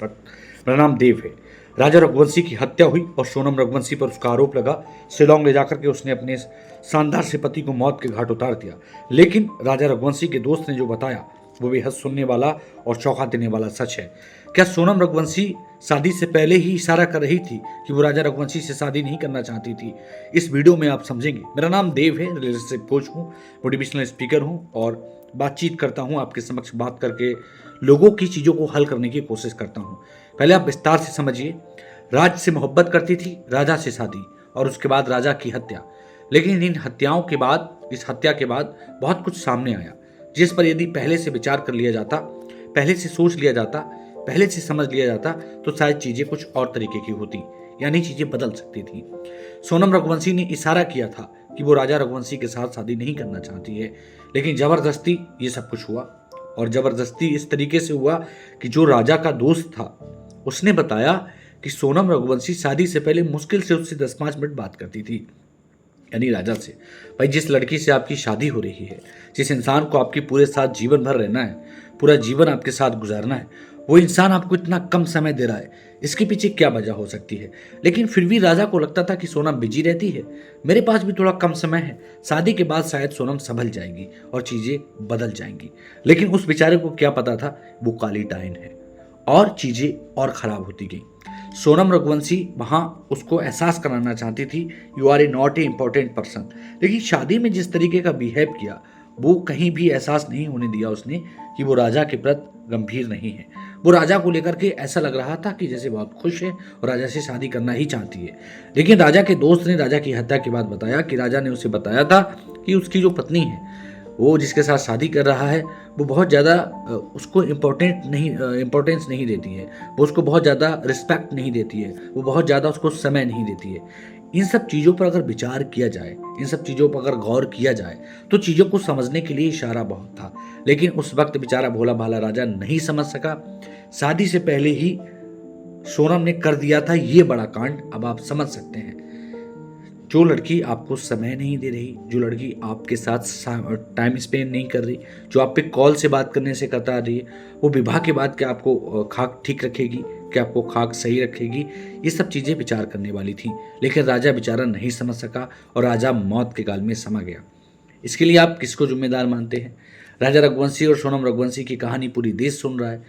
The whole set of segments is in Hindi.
मेरा नाम देव है। राजा रघुवंशी की हत्या हुई और सोनम रघुवंशी पर उसका आरोप लगा। शिलोंग ले जाकर के उसने अपने शानदार से पति को मौत के घाट उतार दिया। लेकिन राजा रघुवंशी के दोस्त ने जो बताया वो बेहद सुनने वाला और चौंका देने वाला सच है। क्या सोनम रघुवंशी शादी से पहले ही इशारा कर रही थी कि वो राजा रघुवंशी से शादी नहीं करना चाहती थी? इस वीडियो में आप समझेंगे। मेरा नाम देव है, रिलेशनशिप कोच हूँ, मोटिवेशनल स्पीकर हूँ और बातचीत करता हूँ। आपके समक्ष बात करके लोगों की चीज़ों को हल करने की कोशिश करता हूँ। पहले आप विस्तार से समझिए। राज से मोहब्बत करती थी, राजा से शादी और उसके बाद राजा की हत्या। लेकिन इन हत्याओं के बाद, इस हत्या के बाद बहुत कुछ सामने आया जिस पर यदि पहले से विचार कर लिया जाता, पहले से सोच लिया जाता, पहले से समझ लिया जाता तो शायद चीजें कुछ और तरीके की होती, यानी चीजें बदल सकती थी। सोनम रघुवंशी ने इशारा किया था कि वो राजा रघुवंशी के साथ शादी नहीं करना चाहती है, लेकिन जबरदस्ती ये सब कुछ हुआ। और जबरदस्ती इस तरीके से हुआ कि जो राजा का दोस्त था उसने बताया कि सोनम रघुवंशी शादी से पहले मुश्किल से उससे 10-5 मिनट बात करती थी, यानी राजा से। भाई, जिस लड़की से आपकी शादी हो रही है, जिस इंसान को आपके पूरे साथ जीवन भर रहना है, पूरा जीवन आपके साथ गुजारना है, वो इंसान आपको इतना कम समय दे रहा है, इसके पीछे क्या वजह हो सकती है? लेकिन फिर भी राजा को लगता था कि सोनम बिजी रहती है, मेरे पास भी थोड़ा कम समय है, शादी के बाद शायद सोनम संभल जाएगी और चीजें बदल जाएंगी। लेकिन उस बेचारे को क्या पता था वो काली डायन है और चीजें और खराब होती गई। सोनम रघुवंशी वहां उसको एहसास कराना चाहती थी you are a not a important person. लेकिन शादी में जिस तरीके का बिहेव किया वो कहीं भी एहसास नहीं होने दिया उसने कि वो राजा के प्रति गंभीर नहीं है। वो राजा को लेकर के ऐसा लग रहा था कि जैसे बहुत खुश है और राजा से शादी करना ही चाहती है। लेकिन राजा के दोस्त ने राजा की हत्या के बाद बताया कि राजा ने उसे बताया था कि उसकी जो पत्नी है, वो जिसके साथ शादी कर रहा है, वो बहुत ज़्यादा उसको इम्पोर्टेंस नहीं देती है, वो उसको बहुत ज़्यादा रिस्पेक्ट नहीं देती है, वो बहुत ज़्यादा उसको समय नहीं देती है। इन सब चीज़ों पर अगर विचार किया जाए, इन सब चीज़ों पर अगर गौर किया जाए तो चीज़ों को समझने के लिए इशारा बहुत था। लेकिन उस वक्त बेचारा भोला भाला राजा नहीं समझ सका। शादी से पहले ही सोनम ने कर दिया था ये बड़ा कांड। अब आप समझ सकते हैं, जो लड़की आपको समय नहीं दे रही, जो लड़की आपके साथ टाइम स्पेंड नहीं कर रही, जो आप पे कॉल से बात करने से कतरा रही है, वो विवाह के बाद क्या आपको खाक ठीक रखेगी, क्या आपको खाक सही रखेगी? ये सब चीज़ें विचार करने वाली थी। लेकिन राजा बेचारा नहीं समझ सका और राजा मौत के गाल में समा गया। इसके लिए आप किसको जिम्मेदार मानते हैं? राजा रघुवंशी और सोनम रघुवंशी की कहानी पूरी देश सुन रहा है।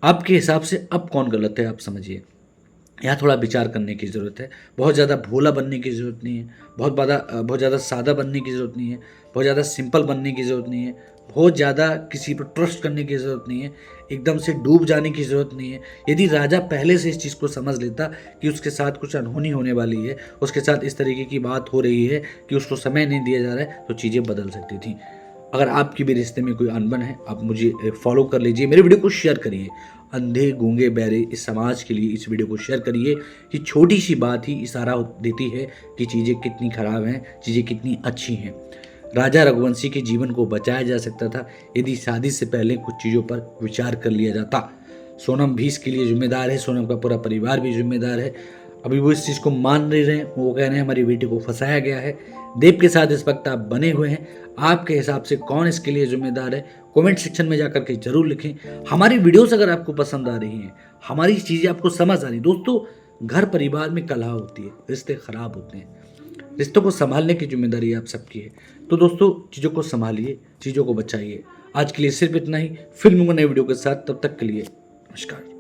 आपके हिसाब से अब कौन गलत है, आप समझिए। यहाँ थोड़ा विचार करने की ज़रूरत है। बहुत ज़्यादा भोला बनने की ज़रूरत नहीं है, बहुत ज़्यादा सादा बनने की ज़रूरत नहीं है, बहुत ज़्यादा सिंपल बनने की ज़रूरत नहीं है, बहुत ज़्यादा किसी पर ट्रस्ट करने की ज़रूरत नहीं है, एकदम से डूब जाने की ज़रूरत नहीं है। यदि राजा पहले से इस चीज़ को समझ लेता कि उसके साथ कुछ अनहोनी होने वाली है, उसके साथ इस तरीके की बात हो रही है कि उसको समय नहीं दिया जा रहा है, तो चीज़ें बदल सकती थी। अगर आपकी भी रिश्ते में कोई अनबन है, आप मुझे फॉलो कर लीजिए, मेरे वीडियो को शेयर करिए। अंधे गूंगे बहरे इस समाज के लिए इस वीडियो को शेयर करिए कि छोटी सी बात ही इशारा देती है कि चीज़ें कितनी खराब हैं, चीज़ें कितनी अच्छी हैं। राजा रघुवंशी के जीवन को बचाया जा सकता था यदि शादी से पहले कुछ चीज़ों पर विचार कर लिया जाता। सोनम भी इसके लिए जिम्मेदार है, सोनम का पूरा परिवार भी जिम्मेदार है। अभी वो इस चीज़ को मान नहीं रहे हैं, वो कह रहे हैं हमारी बेटी को फंसाया गया है। देव के साथ इस वक्त आप बने हुए हैं। आपके हिसाब से कौन इसके लिए जिम्मेदार है? कमेंट सेक्शन में जाकर के जरूर लिखें। हमारी वीडियोस अगर आपको पसंद आ रही हैं, हमारी चीज़ें आपको समझ आ रही, दोस्तों घर परिवार में कलह होती है, रिश्ते खराब होते हैं, रिश्तों को संभालने की जिम्मेदारी आप सबकी है। तो दोस्तों चीज़ों को संभालिए, चीज़ों को बचाइए। आज के लिए सिर्फ इतना ही। फिर मिलूंगा नए वीडियो के साथ, तब तक के लिए नमस्कार।